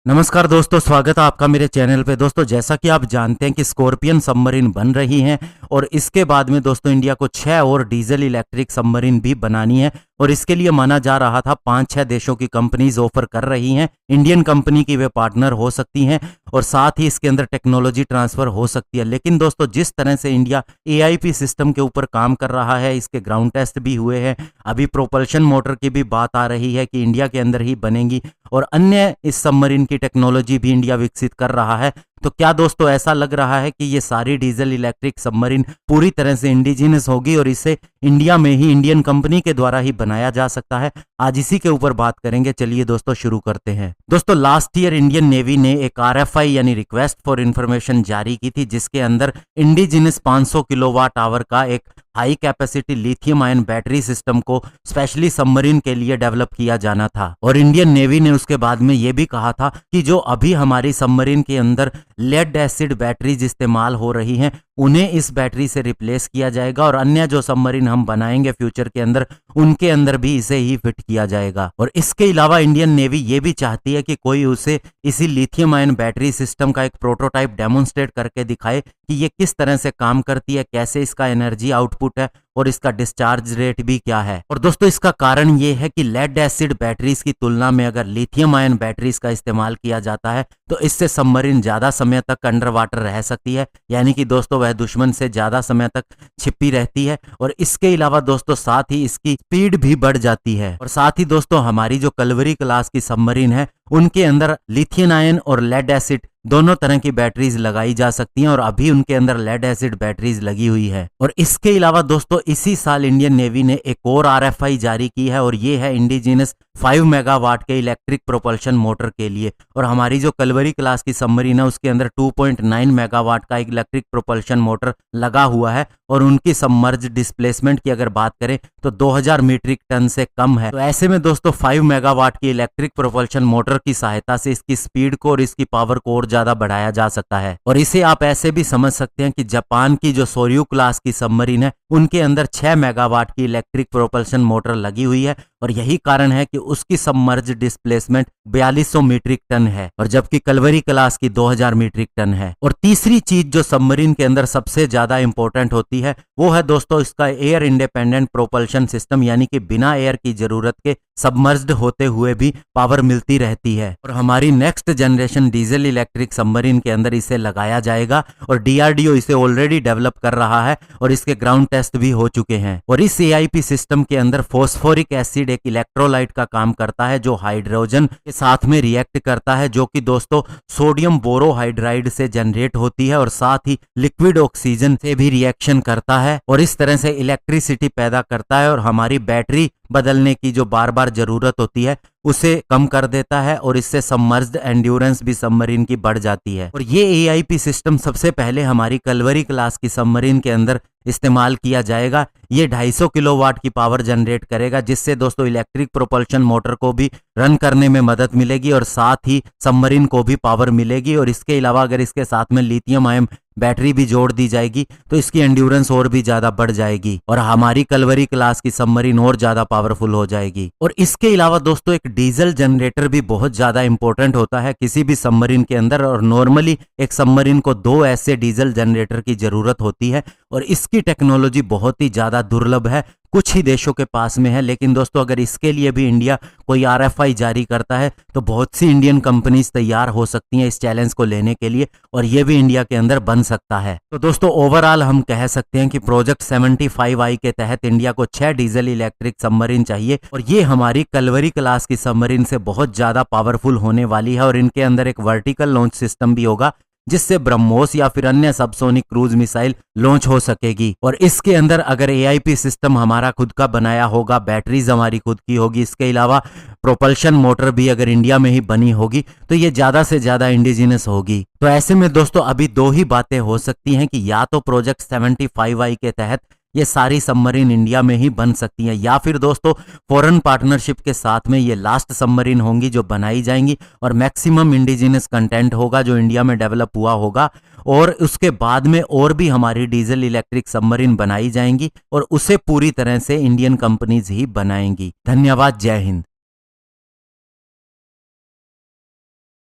नमस्कार दोस्तों, स्वागत है आपका मेरे चैनल पे। दोस्तों, जैसा कि आप जानते हैं कि स्कॉर्पियन सबमरीन बन रही हैं और इसके बाद में दोस्तों इंडिया को 6 और डीजल इलेक्ट्रिक सबमरीन भी बनानी है और इसके लिए माना जा रहा था 5-6 देशों की कंपनीज ऑफर कर रही हैं। इंडियन कंपनी की वे पार्टनर हो सकती हैं और साथ ही इसके अंदर टेक्नोलॉजी ट्रांसफर हो सकती है। लेकिन दोस्तों, जिस तरह से इंडिया एआईपी सिस्टम के ऊपर काम कर रहा है, इसके ग्राउंड टेस्ट भी हुए हैं, अभी प्रोपल्शन मोटर की भी बात आ रही है कि इंडिया के अंदर ही बनेंगी और अन्य इस सबमरीन की टेक्नोलॉजी भी इंडिया विकसित कर रहा है। तो क्या दोस्तों ऐसा लग रहा है कि ये सारी डीजल इलेक्ट्रिक सबमरीन पूरी तरह से इंडिजिनस होगी और इसे इंडिया में ही इंडियन कंपनी के द्वारा ही बनाया जा सकता है? आज इसी के ऊपर बात करेंगे। चलिए दोस्तों शुरू करते हैं। दोस्तों, लास्ट ईयर इंडियन नेवी ने एक आरएफआई यानी रिक्वेस्ट फॉर इंफॉर्मेशन जारी की थी, जिसके अंदर इंडिजिनस 500 किलोवाट आवर का एक high capacity lithium ion battery system को स्पेशली सबमरीन के लिए डेवलप किया जाना था। और इंडियन नेवी ने उसके बाद में यह भी कहा था कि जो अभी हमारी सबमरीन के अंदर लेड एसिड बैटरीज इस्तेमाल हो रही हैं, उन्हें इस बैटरी से रिप्लेस किया जाएगा और अन्य जो सबमरीन हम बनाएंगे फ्यूचर के अंदर, उनके अंदर भी इसे ही फिट किया जाएगा। और इसके अलावा इंडियन नेवी ये भी चाहती है कि कोई उसे इसी लिथियम आयन बैटरी सिस्टम का एक प्रोटोटाइप डेमोन्स्ट्रेट करके दिखाए कि ये किस तरह से काम करती है, कैसे इसका एनर्जी आउटपुट है और इसका डिस्चार्ज रेट भी क्या है। और दोस्तों, इसका कारण ये है कि लेड एसिड बैटरीज की तुलना में अगर लिथियम आयन बैटरीज का इस्तेमाल किया जाता है तो इससे सबमरीन ज्यादा समय तक अंडर वाटर रह सकती है, यानी कि दोस्तों वह दुश्मन से ज्यादा समय तक छिपी रहती है। और इसके अलावा दोस्तों साथ ही इसकी स्पीड भी बढ़ जाती है। और साथ ही दोस्तों हमारी जो कलवरी क्लास की सबमरीन है, उनके अंदर लिथियम आयन और लेड एसिड दोनों तरह की बैटरीज लगाई जा सकती हैं और अभी उनके अंदर लेड एसिड बैटरीज लगी हुई है। और इसके अलावा दोस्तों इसी साल इंडियन नेवी ने एक और आरएफआई जारी की है और ये है इंडिजिनस 5 मेगावाट के इलेक्ट्रिक प्रोपल्शन मोटर के लिए। और हमारी जो कलवरी क्लास की सबमरीन है, उसके अंदर 2.9 मेगावाट का इलेक्ट्रिक प्रोपल्शन मोटर लगा हुआ है और उनकी सबमर्ज डिस्प्लेसमेंट की अगर बात करें तो 2000 मीट्रिक टन से कम है। तो ऐसे में दोस्तों 5 मेगावाट की इलेक्ट्रिक प्रोपल्शन मोटर की सहायता से इसकी स्पीड को और इसकी पावर को और ज्यादा बढ़ाया जा सकता है। और इसे आप ऐसे भी समझ सकते हैं कि जापान की जो सोर्यू क्लास की सबमरीन है, उनके अंदर 6 मेगावाट की इलेक्ट्रिक प्रोपल्शन मोटर लगी हुई है और यही कारण है कि उसकी सबमर्ज डिस्प्लेसमेंट 4200 मीट्रिक टन है और जबकि कलवरी क्लास की 2000 मीट्रिक टन है। और तीसरी चीज जो सबमरीन के अंदर सबसे ज्यादा इंपॉर्टेंट होती है, वो है दोस्तों इसका एयर इंडिपेंडेंट प्रोपल्शन सिस्टम, यानी कि बिना एयर की जरूरत के सबमर्ज्ड होते हुए भी पावर मिलती रहती है। और हमारी next generation diesel electric submarine के अंदर इसे लगाया जाएगा और डीआरडीओ इसे ऑलरेडी डेवलप कर रहा है और इसके ग्राउंड टेस्ट भी हो चुके हैं। और इस एआईपी सिस्टम के अंदर फॉस्फोरिक एसिड एक इलेक्ट्रोलाइट का काम करता है जो हाइड्रोजन के साथ में रिएक्ट करता है, जो कि दोस्तों सोडियम बोरोहाइड्राइड से जनरेट होती है और साथ ही लिक्विड ऑक्सीजन से भी रिएक्शन करता है और इस तरह से इलेक्ट्रिसिटी पैदा करता है और हमारी बैटरी बदलने की जो बार बार जरूरत होती है उसे कम कर देता है और इससे सबमर्ज्ड एंड्योरेंस भी सबमरीन की बढ़ जाती है। और ये एआईपी सिस्टम सबसे पहले हमारी कलवरी क्लास की सबमरीन के अंदर इस्तेमाल किया जाएगा। ये 250 किलोवाट की पावर जनरेट करेगा, जिससे दोस्तों इलेक्ट्रिक प्रोपल्शन मोटर को भी रन करने में मदद मिलेगी और साथ ही सबमरीन को भी पावर मिलेगी। और इसके अलावा अगर इसके साथ में लिथियम आयन बैटरी भी जोड़ दी जाएगी तो इसकी एंड्योरेंस और भी ज्यादा बढ़ जाएगी और हमारी कलवरी क्लास की सबमरीन और ज्यादा पावरफुल हो जाएगी। और इसके अलावा दोस्तों एक डीजल जनरेटर भी बहुत ज्यादा इंपॉर्टेंट होता है किसी भी सबमरीन के अंदर और नॉर्मली एक सबमरीन को 2 ऐसे डीजल जनरेटर की जरूरत होती है और इसकी टेक्नोलॉजी बहुत ही ज्यादा दुर्लभ है, कुछ ही देशों के पास में है। लेकिन दोस्तों अगर इसके लिए भी इंडिया कोई आरएफआई जारी करता है तो बहुत सी इंडियन कंपनीज तैयार हो सकती हैं इस चैलेंज को लेने के लिए और ये भी इंडिया के अंदर बन सकता है। तो दोस्तों ओवरऑल हम कह सकते हैं कि प्रोजेक्ट 75I के तहत इंडिया को 6 डीजल इलेक्ट्रिक सबमरीन चाहिए और ये हमारी कलवरी क्लास की सबमरीन से बहुत ज्यादा पावरफुल होने वाली है और इनके अंदर एक वर्टिकल लॉन्च सिस्टम भी होगा, जिससे ब्रह्मोस या फिर अन्य सबसोनिक क्रूज मिसाइल लॉन्च हो सकेगी। और इसके अंदर अगर एआईपी सिस्टम हमारा खुद का बनाया होगा, बैटरीज हमारी खुद की होगी, इसके अलावा प्रोपल्शन मोटर भी अगर इंडिया में ही बनी होगी तो ये ज्यादा से ज्यादा इंडिजिनस होगी। तो ऐसे में दोस्तों अभी 2 ही बातें हो सकती हैं कि या तो प्रोजेक्ट 75I के तहत ये सारी सबमरीन इंडिया में ही बन सकती हैं या फिर दोस्तों फॉरेन पार्टनरशिप के साथ में ये लास्ट सबमरीन होंगी जो बनाई जाएंगी और मैक्सिमम इंडिजिनस कंटेंट होगा जो इंडिया में डेवलप हुआ होगा और उसके बाद में और भी हमारी डीजल इलेक्ट्रिक सबमरीन बनाई जाएंगी और उसे पूरी तरह से इंडियन कंपनीज ही बनाएंगी। धन्यवाद। जय हिंद।